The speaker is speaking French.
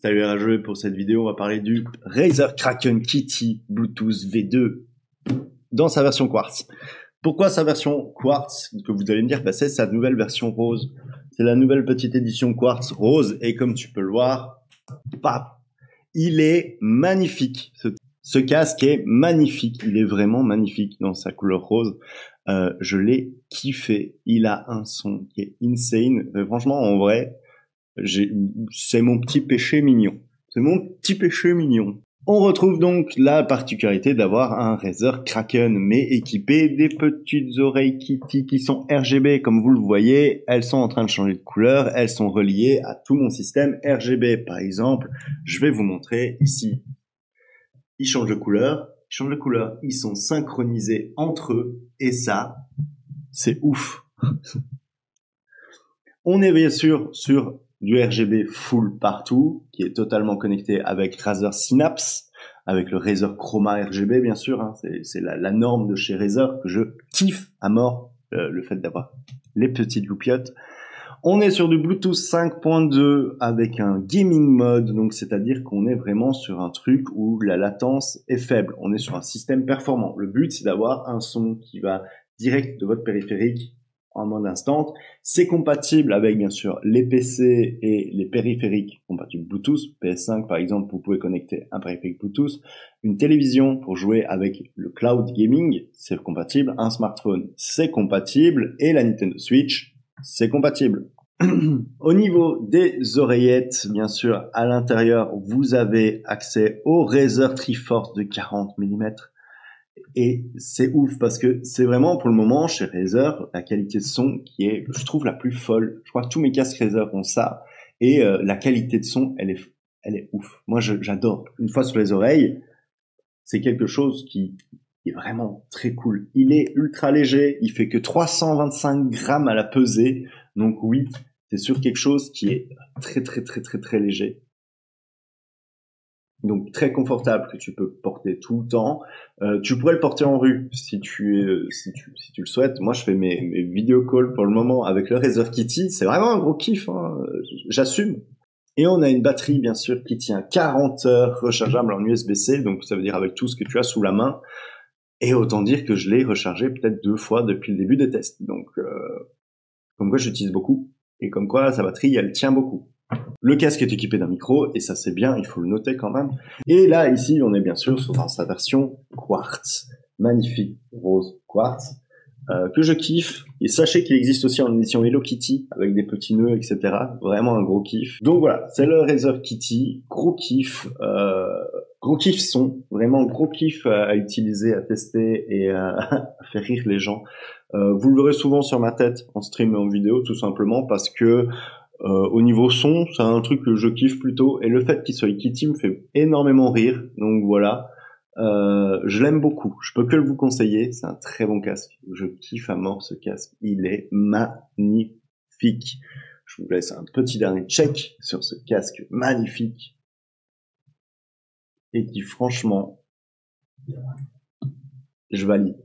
Salut rageux, pour cette vidéo on va parler du Razer Kraken Kitty Bluetooth V2 dans sa version Quartz. Pourquoi sa version Quartz? Que vous allez me dire, c'est sa nouvelle version rose. C'est la nouvelle petite édition Quartz rose et comme tu peux le voir, paf, il est magnifique. Ce casque est magnifique, il est vraiment magnifique dans sa couleur rose. Je l'ai kiffé, il a un son qui est insane. Mais franchement, en vrai, c'est mon petit péché mignon. C'est mon petit péché mignon. On retrouve donc la particularité d'avoir un Razer Kraken, mais équipé des petites oreilles Kitty qui sont RGB. Comme vous le voyez, elles sont en train de changer de couleur. Elles sont reliées à tout mon système RGB. Par exemple, je vais vous montrer ici. Ils changent de couleur. Ils sont synchronisés entre eux. Et ça, c'est ouf. On est bien sûr sur du RGB full partout, qui est totalement connecté avec Razer Synapse, avec le Razer Chroma RGB bien sûr, hein. C'est la norme de chez Razer que je kiffe à mort, le fait d'avoir les petites loupiottes. On est sur du Bluetooth 5.2 avec un gaming mode, donc c'est-à-dire qu'on est vraiment sur un truc où la latence est faible. On est sur un système performant. Le but c'est d'avoir un son qui va direct de votre périphérique en mode instant. C'est compatible avec bien sûr les PC et les périphériques compatibles Bluetooth. PS5 par exemple, vous pouvez connecter un périphérique Bluetooth. Une télévision pour jouer avec le cloud gaming, c'est compatible. Un smartphone, c'est compatible. Et la Nintendo Switch, c'est compatible. Au niveau des oreillettes, bien sûr, à l'intérieur, vous avez accès au Razer Triforce de 40 mm. Et c'est ouf parce que c'est vraiment pour le moment chez Razer la qualité de son qui est, je trouve, la plus folle. Je crois que tous mes casques Razer ont ça et la qualité de son, elle est ouf. Moi, j'adore. Une fois sur les oreilles, c'est quelque chose qui est vraiment très cool. Il est ultra léger, il fait que 325 grammes à la pesée, donc oui, c'est sur quelque chose qui est très léger. Donc très confortable que tu peux porter tout le temps. Tu pourrais le porter en rue si tu le souhaites. Moi je fais mes vidéo calls pour le moment avec le Razer Kitty. C'est vraiment un gros kiff, hein. J'assume. Et on a une batterie bien sûr qui tient 40 heures rechargeable en USB-C. Donc ça veut dire avec tout ce que tu as sous la main. Et autant dire que je l'ai rechargé peut-être 2 fois depuis le début des tests. Donc comme quoi j'utilise beaucoup. Et comme quoi sa batterie elle tient beaucoup. Le casque est équipé d'un micro, et ça c'est bien, il faut le noter quand même. Et là, ici, on est bien sûr dans sa version Quartz. Magnifique rose Quartz, que je kiffe. Et sachez qu'il existe aussi en édition Hello Kitty, avec des petits nœuds, etc. Vraiment un gros kiff. Donc voilà, c'est le Razer Kitty, gros kiff son, vraiment gros kiff à utiliser, à tester et à faire rire les gens. Vous le verrez souvent sur ma tête, en stream et en vidéo, tout simplement parce que au niveau son, c'est un truc que je kiffe plutôt, et le fait qu'il soit Kitty me fait énormément rire, donc voilà, je l'aime beaucoup, je peux que le vous conseiller, c'est un très bon casque, je kiffe à mort ce casque, il est magnifique. Je vous laisse un petit dernier check sur ce casque magnifique, et qui franchement, je valide.